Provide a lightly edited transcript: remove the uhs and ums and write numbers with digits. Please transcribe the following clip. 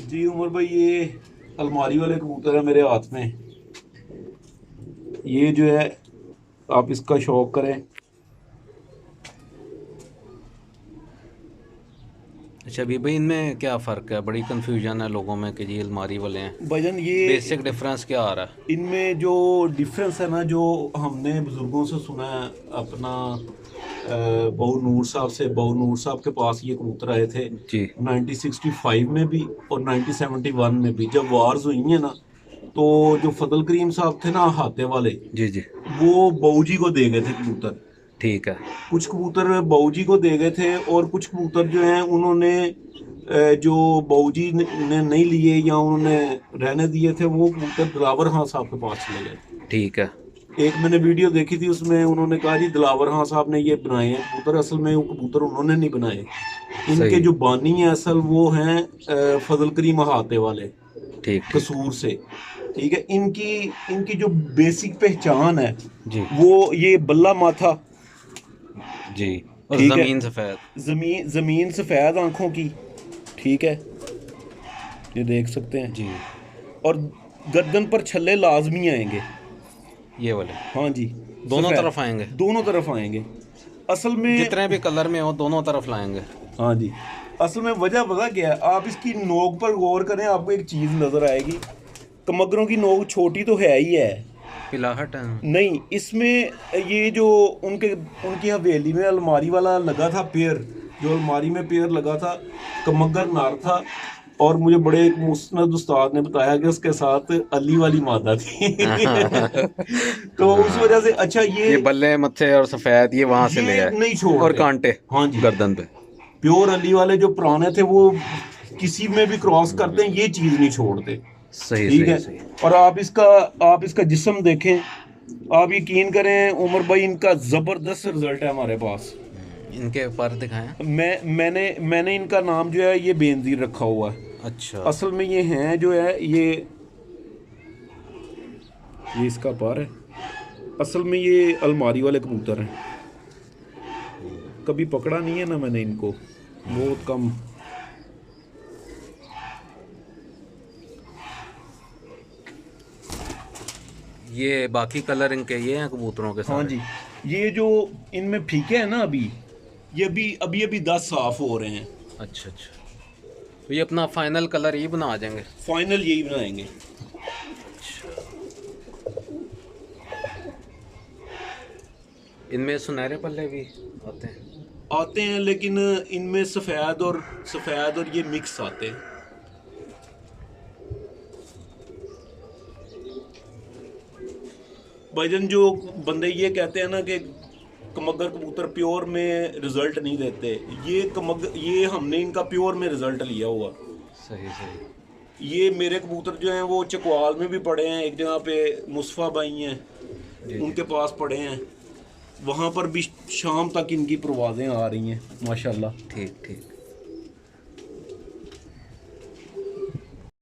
जी उमर भाई, ये अलमारी वाले कबूतर है मेरे हाथ में। ये जो है, आप इसका शौक करें। अच्छा अभी भाई इनमें क्या फ़र्क है? बड़ी कन्फ्यूजन है लोगों में कि ये अलमारी वाले हैं। भाईजान, ये बेसिक डिफरेंस क्या आ रहा है? इनमें जो डिफरेंस है ना, जो हमने बुजुर्गों से सुना है अपना, बहू नूर साहब से, बहू नूर साहब के पास ये कबूतर आए थे जी 1965 में भी और 1971 में भी, जब वार्स हुई है ना। तो जो फजल करीम साहब थे ना, हाथे वाले, जी जी। वो बहू जी को दे गए थे कबूतर। ठीक है। कुछ कबूतर बहू जी को दे गए थे और कुछ कबूतर जो हैं उन्होंने जो बहू जी ने नहीं लिए या उन्होंने रहने दिए थे, वो कबूतर दिलावर खां साहब के पास चले गए। ठीक है। एक मैंने वीडियो देखी थी, उसमें उन्होंने कहा जी दिलावर खां साहब ने ये बनाए हैं कबूतर, असल में वो कबूतर उन्होंने नहीं बनाए। इनके सही। जो बानी है असल, वो हैं फजल करीम अहाते वाले, ठीक ठीक। कसूर से। ठीक है, इनकी इनकी जो बेसिक पहचान है, जी वो ये बल्ला माथा। जी। और ठीक है, ज़मीन सफ़ेद। जमीन जमीन सफेद आंखों की। ठीक है, ये देख सकते हैं। जी। और गर्दन पर छल्ले लाजमी आएंगे। ये वाले हाँ जी, दोनों सफेद, तरफ आएंगे? दोनों तरफ आएंगे असल में। जितने भी कलर में हो दोनों तरफ लाएंगे? हाँ जी, असल में वजह पता क्या है, आप इसकी नोक पर गौर करें, आपको एक चीज़ नज़र आएगी। कमगरों की नोक छोटी तो है ही है। पिलाहट है। नहीं, इसमें ये जो उनके उनकी हवेली में अलमारी वाला लगा था पेयर, जो अलमारी में पेयर लगा था, कमगर नार था। और मुझे बड़े एक मुस्नद उस्ताद ने बताया कि उसके साथ अली वाली मादा थी। तो उस हाँ। वजह से अच्छा, ये बल्ले मत्थे और सफ़ेद ये वहाँ से ले ये आए। नहीं और छोड़ते। कांटे हाँ जी, गर्दन पे। प्योर अली वाले जो पुराने थे, वो किसी में भी क्रॉस करते हैं, ये चीज़ नहीं छोड़ते। सही ठीक सही है। सही। और आप इसका जिस्म देखें, आप यकीन करें उमर भाई, इनका जबरदस्त रिजल्ट है हमारे पास। इनके पर दिखाएं। मैंने इनका नाम जो है ये बेनजीर रखा हुआ है। अच्छा। असल में ये हैं जो है, ये इसका पर है। असल में ये अलमारी वाले कबूतर हैं। कभी पकड़ा नहीं है ना मैंने इनको, बहुत कम। ये बाकी कलर इनके ये हैं कबूतरों के हाँ सारे? जी, ये जो इनमें फीके हैं ना अभी, ये अभी 10 साफ हो रहे हैं। अच्छा अच्छा। तो ये अपना फाइनल कलर ये बना जाएंगे? फाइनल यही बनाएंगे। इनमें सुनहरे पल्ले भी आते हैं? आते हैं, लेकिन इनमें सफ़ेद और ये मिक्स आते हैं। भाईजान, जो बंदे ये कहते हैं ना कि कमगर कबूतर प्योर में रिजल्ट नहीं देते, ये हमने इनका प्योर में रिजल्ट लिया हुआ। सही सही। ये मेरे कबूतर जो हैं वो चकवाल में भी पड़े हैं, एक जगह पे मुस्तफ़ा भाई हैं, जी जी। उनके पास पड़े हैं। वहाँ पर भी शाम तक इनकी परवाज़ें आ रही हैं माशाल्लाह। ठीक ठीक।